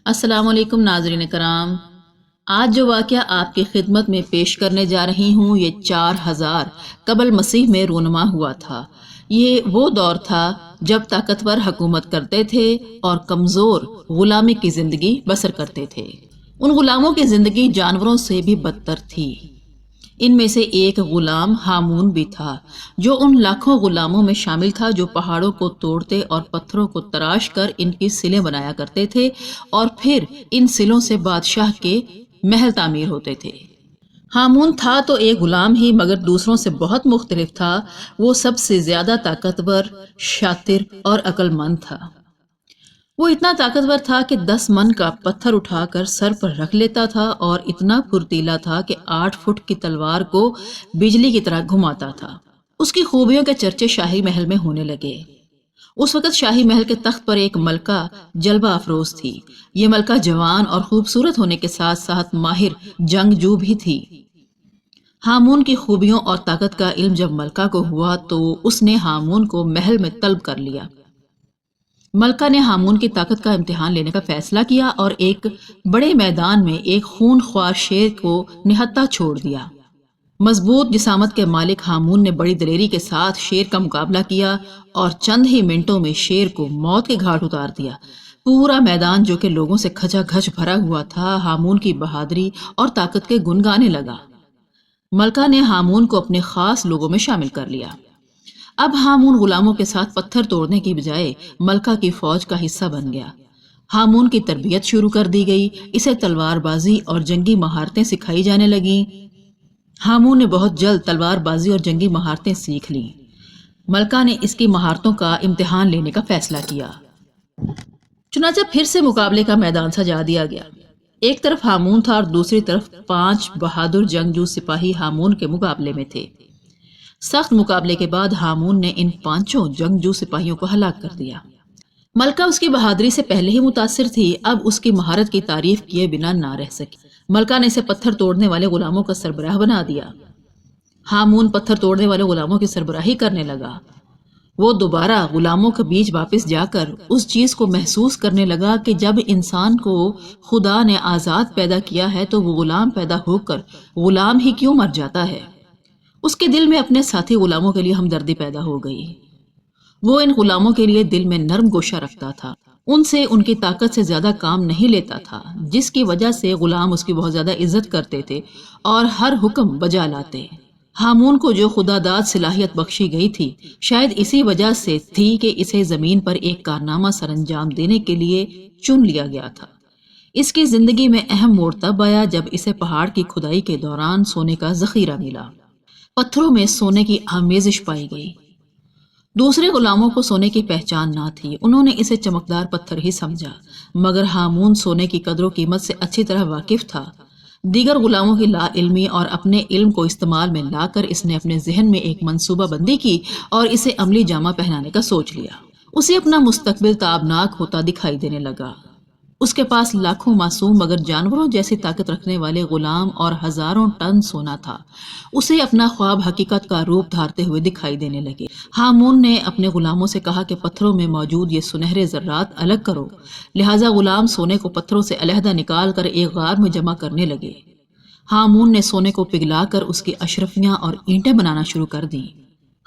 السلام علیکم ناظرین کرام، آج جو واقعہ آپ کی خدمت میں پیش کرنے جا رہی ہوں یہ 4000 قبل مسیح میں رونما ہوا تھا۔ یہ وہ دور تھا جب طاقتور حکومت کرتے تھے اور کمزور غلامی کی زندگی بسر کرتے تھے۔ ان غلاموں کی زندگی جانوروں سے بھی بدتر تھی۔ ان میں سے ایک غلام ہامون بھی تھا جو ان لاکھوں غلاموں میں شامل تھا جو پہاڑوں کو توڑتے اور پتھروں کو تراش کر ان کی سلیں بنایا کرتے تھے اور پھر ان سلوں سے بادشاہ کے محل تعمیر ہوتے تھے۔ ہامون تھا تو ایک غلام ہی مگر دوسروں سے بہت مختلف تھا۔ وہ سب سے زیادہ طاقتور، شاطر اور عقل مند تھا۔ وہ اتنا طاقتور تھا کہ 10 من کا پتھر اٹھا کر سر پر رکھ لیتا تھا اور اتنا پھرتیلا تھا کہ 8 فٹ کی تلوار کو بجلی کی طرح گھماتا تھا۔ اس کی خوبیوں کے چرچے شاہی محل میں ہونے لگے۔ اس وقت شاہی محل کے تخت پر ایک ملکہ جلوہ افروز تھی۔ یہ ملکہ جوان اور خوبصورت ہونے کے ساتھ ساتھ ماہر جنگجو بھی تھی۔ ہامون کی خوبیوں اور طاقت کا علم جب ملکہ کو ہوا تو اس نے ہامون کو محل میں طلب کر لیا۔ ملکہ نے ہامون کی طاقت کا امتحان لینے کا فیصلہ کیا اور ایک بڑے میدان میں ایک خون خوار شیر کو نہتھا چھوڑ دیا۔ مضبوط جسامت کے مالک ہامون نے بڑی دلیری کے ساتھ شیر کا مقابلہ کیا اور چند ہی منٹوں میں شیر کو موت کے گھاٹ اتار دیا۔ پورا میدان جو کہ لوگوں سے کھچا کھچ بھرا ہوا تھا ہامون کی بہادری اور طاقت کے گن گانے لگا۔ ملکہ نے ہامون کو اپنے خاص لوگوں میں شامل کر لیا۔ اب ہامون غلاموں کے ساتھ پتھر توڑنے کی بجائے ملکہ کی فوج کا حصہ بن گیا۔ ہامون کی تربیت شروع کر دی گئی۔ اسے تلوار بازی اور جنگی مہارتیں سکھائی جانے لگیں۔ ہامون نے بہت جلد تلوار بازی اور جنگی مہارتیں سیکھ لیں۔ ملکہ نے اس کی مہارتوں کا امتحان لینے کا فیصلہ کیا۔ چنانچہ پھر سے مقابلے کا میدان سجا دیا گیا۔ ایک طرف ہامون تھا اور دوسری طرف 5 بہادر جنگجو سپاہی ہامون کے مقابلے میں تھے۔ سخت مقابلے کے بعد ہامون نے ان 5 جنگجو سپاہیوں کو ہلاک کر دیا۔ ملکہ اس کی بہادری سے پہلے ہی متاثر تھی، اب اس کی مہارت کی تعریف کیے بنا نہ رہ سکی۔ ملکہ نے اسے پتھر توڑنے والے غلاموں کا سربراہ بنا دیا۔ ہامون پتھر توڑنے والے غلاموں کی سربراہی کرنے لگا۔ وہ دوبارہ غلاموں کے بیچ واپس جا کر اس چیز کو محسوس کرنے لگا کہ جب انسان کو خدا نے آزاد پیدا کیا ہے تو وہ غلام پیدا ہو کر غلام ہی کیوں مر جاتا ہے۔ اس کے دل میں اپنے ساتھی غلاموں کے لیے ہمدردی پیدا ہو گئی۔ وہ ان غلاموں کے لیے دل میں نرم گوشہ رکھتا تھا، ان سے ان کی طاقت سے زیادہ کام نہیں لیتا تھا، جس کی وجہ سے غلام اس کی بہت زیادہ عزت کرتے تھے اور ہر حکم بجا لاتے۔ ہامون کو جو خدا داد صلاحیت بخشی گئی تھی شاید اسی وجہ سے تھی کہ اسے زمین پر ایک کارنامہ سر انجام دینے کے لیے چن لیا گیا تھا۔ اس کی زندگی میں اہم موڑ تب آیا جب اسے پہاڑ کی کھدائی کے دوران سونے کا ذخیرہ ملا۔ پتھروں میں سونے کی آمیزش پائی گئی۔ دوسرے غلاموں کو سونے کی پہچان نہ تھی، انہوں نے اسے چمکدار پتھر ہی سمجھا، مگر ہامون سونے کی قدر و قیمت سے اچھی طرح واقف تھا۔ دیگر غلاموں کی لا علمی اور اپنے علم کو استعمال میں لا کر اس نے اپنے ذہن میں ایک منصوبہ بندی کی اور اسے عملی جامہ پہنانے کا سوچ لیا۔ اسے اپنا مستقبل تابناک ہوتا دکھائی دینے لگا۔ اس کے پاس لاکھوں معصوم مگر جانوروں جیسی طاقت رکھنے والے غلام اور ہزاروں ٹن سونا تھا۔ اسے اپنا خواب حقیقت کا روپ دھارتے ہوئے دکھائی دینے لگے۔ ہامون نے اپنے غلاموں سے کہا کہ پتھروں میں موجود یہ سنہرے ذرات الگ کرو، لہٰذا غلام سونے کو پتھروں سے علیحدہ نکال کر ایک غار میں جمع کرنے لگے۔ ہامون نے سونے کو پگھلا کر اس کی اشرفیاں اور اینٹیں بنانا شروع کر دیں۔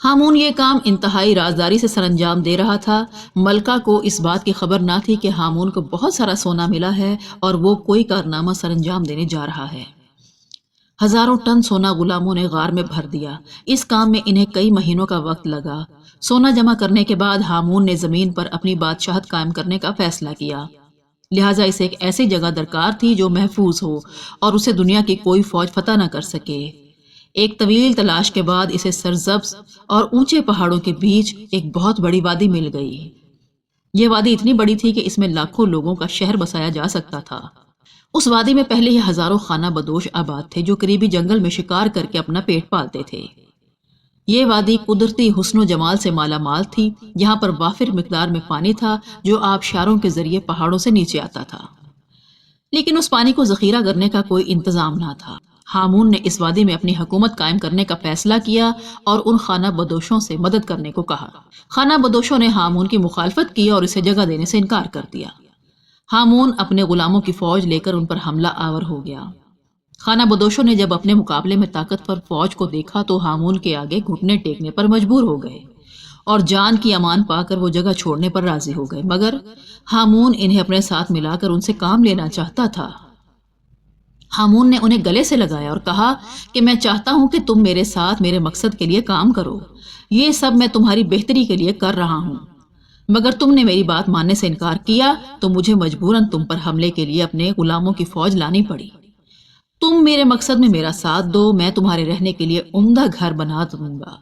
ہامون یہ کام انتہائی رازداری سے سر انجام دے رہا تھا۔ ملکہ کو اس بات کی خبر نہ تھی کہ ہامون کو بہت سارا سونا ملا ہے اور وہ کوئی کارنامہ سر انجام دینے جا رہا ہے۔ ہزاروں ٹن سونا غلاموں نے غار میں بھر دیا۔ اس کام میں انہیں کئی مہینوں کا وقت لگا۔ سونا جمع کرنے کے بعد ہامون نے زمین پر اپنی بادشاہت قائم کرنے کا فیصلہ کیا، لہٰذا اسے ایک ایسی جگہ درکار تھی جو محفوظ ہو اور اسے دنیا کی کوئی فوج فتح نہ کر سکے۔ ایک طویل تلاش کے بعد اسے سرسبز اور اونچے پہاڑوں کے بیچ ایک بہت بڑی وادی مل گئی۔ یہ وادی اتنی بڑی تھی کہ اس میں لاکھوں لوگوں کا شہر بسایا جا سکتا تھا۔ اس وادی میں پہلے ہی ہزاروں خانہ بدوش آباد تھے جو قریبی جنگل میں شکار کر کے اپنا پیٹ پالتے تھے۔ یہ وادی قدرتی حسن و جمال سے مالا مال تھی۔ یہاں پر وافر مقدار میں پانی تھا جو آبشاروں کے ذریعے پہاڑوں سے نیچے آتا تھا، لیکن اس پانی کو ذخیرہ کرنے کا کوئی انتظام نہ تھا۔ ہامون نے اس وادی میں اپنی حکومت قائم کرنے کا فیصلہ کیا اور ان خانہ بدوشوں سے مدد کرنے کو کہا۔ خانہ بدوشوں نے ہامون کی مخالفت کی اور اسے جگہ دینے سے انکار کر دیا۔ ہامون اپنے غلاموں کی فوج لے کر ان پر حملہ آور ہو گیا۔ خانہ بدوشوں نے جب اپنے مقابلے میں طاقتور فوج کو دیکھا تو ہامون کے آگے گھٹنے ٹیکنے پر مجبور ہو گئے اور جان کی امان پا کر وہ جگہ چھوڑنے پر راضی ہو گئے، مگر ہامون انہیں اپنے ساتھ ملا کر ان سے کام لینا چاہتا تھا۔ ہامون نے انہیں گلے سے لگایا اور کہا کہ میں چاہتا ہوں کہ تم میرے ساتھ میرے مقصد کے لیے کام کرو، یہ سب میں تمہاری بہتری کے لیے کر رہا ہوں، مگر تم نے میری بات ماننے سے انکار کیا تو مجھے مجبوراً تم پر حملے کے لیے اپنے غلاموں کی فوج لانی پڑی۔ تم میرے مقصد میں میرا ساتھ دو، میں تمہارے رہنے کے لیے عمدہ گھر بنا دوں گا،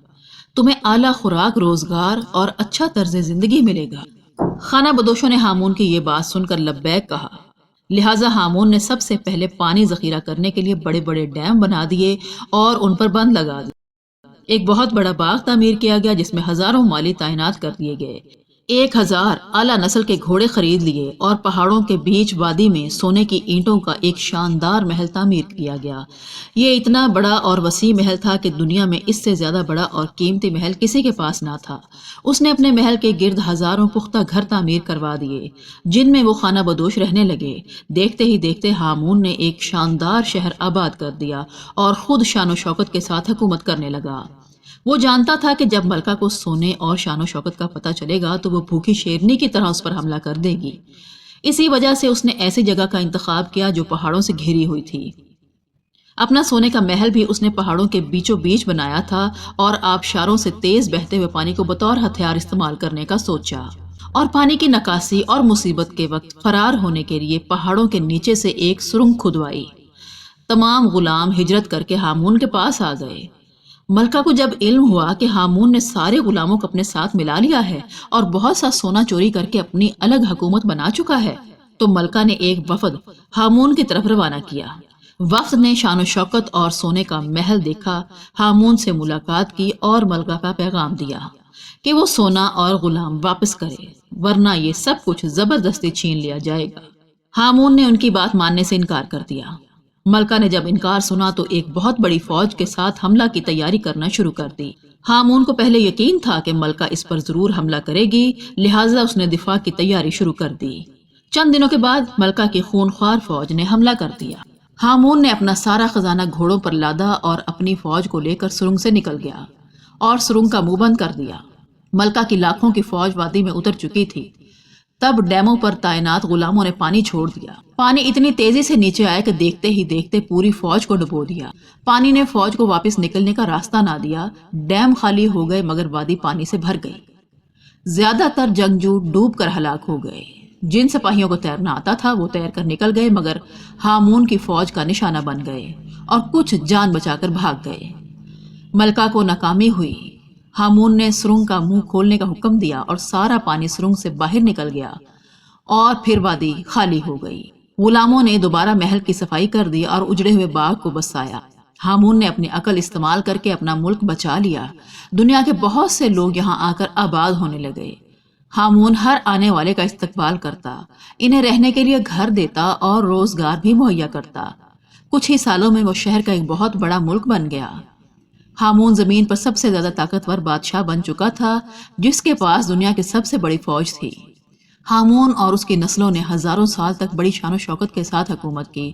تمہیں اعلیٰ خوراک، روزگار اور اچھا طرز زندگی ملے گا۔ خانہ بدوشوں نے ہامون کی یہ بات سن کر لبیک کہا، لہٰذا ہامون نے سب سے پہلے پانی ذخیرہ کرنے کے لیے بڑے بڑے ڈیم بنا دیے اور ان پر بند لگا دیے۔ ایک بہت بڑا باغ تعمیر کیا گیا جس میں ہزاروں مالی تعینات کر دیے گئے، 1000 اعلیٰ نسل کے گھوڑے خرید لیے اور پہاڑوں کے بیچ وادی میں سونے کی اینٹوں کا ایک شاندار محل تعمیر کیا گیا۔ یہ اتنا بڑا اور وسیع محل تھا کہ دنیا میں اس سے زیادہ بڑا اور قیمتی محل کسی کے پاس نہ تھا۔ اس نے اپنے محل کے گرد ہزاروں پختہ گھر تعمیر کروا دیے جن میں وہ خانہ بدوش رہنے لگے۔ دیکھتے ہی دیکھتے ہامون نے ایک شاندار شہر آباد کر دیا اور خود شان و شوکت کے ساتھ حکومت کرنے لگا۔ وہ جانتا تھا کہ جب ملکہ کو سونے اور شان و شوکت کا پتہ چلے گا تو وہ بھوکی شیرنی کی طرح اس پر حملہ کر دے گی۔ اسی وجہ سے اس نے ایسی جگہ کا انتخاب کیا جو پہاڑوں سے گھری ہوئی تھی۔ اپنا سونے کا محل بھی اس نے پہاڑوں کے بیچوں بیچ بنایا تھا اور آبشاروں سے تیز بہتے ہوئے پانی کو بطور ہتھیار استعمال کرنے کا سوچا، اور پانی کی نکاسی اور مصیبت کے وقت فرار ہونے کے لیے پہاڑوں کے نیچے سے ایک سرنگ کھدوائی۔ تمام غلام ہجرت کر کے ہامون کے پاس آ گئے۔ ملکہ کو جب علم ہوا کہ ہامون نے سارے غلاموں کو اپنے ساتھ ملا لیا ہے اور بہت سا سونا چوری کر کے اپنی الگ حکومت بنا چکا ہے، تو ملکہ نے ایک وفد ہامون کی طرف روانہ کیا۔ وفد نے شان و شوکت اور سونے کا محل دیکھا، ہامون سے ملاقات کی اور ملکہ کا پیغام دیا کہ وہ سونا اور غلام واپس کرے ورنہ یہ سب کچھ زبردستی چھین لیا جائے گا۔ ہامون نے ان کی بات ماننے سے انکار کر دیا۔ ملکہ نے جب انکار سنا تو ایک بہت بڑی فوج کے ساتھ حملہ کی تیاری کرنا شروع کر دی۔ ہامون کو پہلے یقین تھا کہ ملکہ اس پر ضرور حملہ کرے گی، لہٰذا اس نے دفاع کی تیاری شروع کر دی۔ چند دنوں کے بعد ملکہ کی خونخوار فوج نے حملہ کر دیا۔ ہامون نے اپنا سارا خزانہ گھوڑوں پر لادا اور اپنی فوج کو لے کر سرنگ سے نکل گیا اور سرنگ کا منہ بند کر دیا۔ ملکہ کی لاکھوں کی فوج وادی میں اتر چکی تھی۔ تب ڈیموں پر تعینات غلاموں نے پانی چھوڑ دیا۔ پانی اتنی تیزی سے نیچے آیا کہ دیکھتے ہی دیکھتے پوری فوج کو ڈبو دیا۔ پانی نے فوج کو واپس نکلنے کا راستہ نہ دیا۔ ڈیم خالی ہو گئے مگر وادی پانی سے بھر گئی۔ زیادہ تر جنگجو ڈوب کر ہلاک ہو گئے۔ جن سپاہیوں کو تیرنا آتا تھا وہ تیر کر نکل گئے مگر ہامون کی فوج کا نشانہ بن گئے اور کچھ جان بچا کر بھاگ گئے۔ ملکہ کو ناکامی ہوئی۔ ہامون نے سرنگ کا منہ کھولنے کا حکم دیا اور سارا پانی سرنگ سے باہر نکل گیا اور پھر وادی خالی ہو گئی۔ غلاموں نے دوبارہ محل کی صفائی کر دی اور اجڑے ہوئے باغ کو بسایا۔ ہامون نے اپنی عقل استعمال کر کے اپنا ملک بچا لیا۔ دنیا کے بہت سے لوگ یہاں آ کر آباد ہونے لگے۔ ہامون ہر آنے والے کا استقبال کرتا، انہیں رہنے کے لیے گھر دیتا اور روزگار بھی مہیا کرتا۔ کچھ ہی سالوں میں وہ شہر کا ایک بہت بڑا ملک بن گیا۔ ہامون زمین پر سب سے زیادہ طاقتور بادشاہ بن چکا تھا جس کے پاس دنیا کی سب سے بڑی فوج تھی۔ ہامون اور اس کی نسلوں نے ہزاروں سال تک بڑی شان و شوکت کے ساتھ حکومت کی۔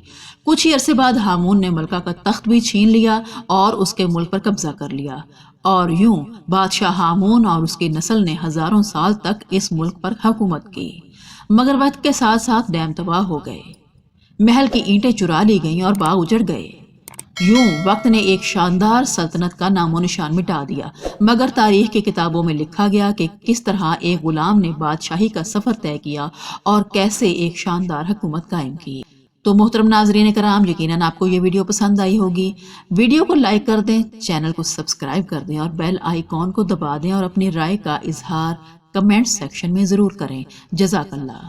کچھ ہی عرصے بعد ہامون نے ملکہ کا تخت بھی چھین لیا اور اس کے ملک پر قبضہ کر لیا، اور یوں بادشاہ ہامون اور اس کی نسل نے ہزاروں سال تک اس ملک پر حکومت کی۔ مگر وقت کے ساتھ ساتھ ڈیم تباہ ہو گئے، محل کی اینٹیں چرا لی گئیں اور باغ اجڑ گئے۔ یوں وقت نے ایک شاندار سلطنت کا نام و نشان مٹا دیا، مگر تاریخ کی کتابوں میں لکھا گیا کہ کس طرح ایک غلام نے بادشاہی کا سفر طے کیا اور کیسے ایک شاندار حکومت قائم کی۔ تو محترم ناظرین کرام، یقیناً آپ کو یہ ویڈیو پسند آئی ہوگی۔ ویڈیو کو لائک کر دیں، چینل کو سبسکرائب کر دیں اور بیل آئیکن کو دبا دیں اور اپنی رائے کا اظہار کمنٹ سیکشن میں ضرور کریں۔ جزاک اللہ۔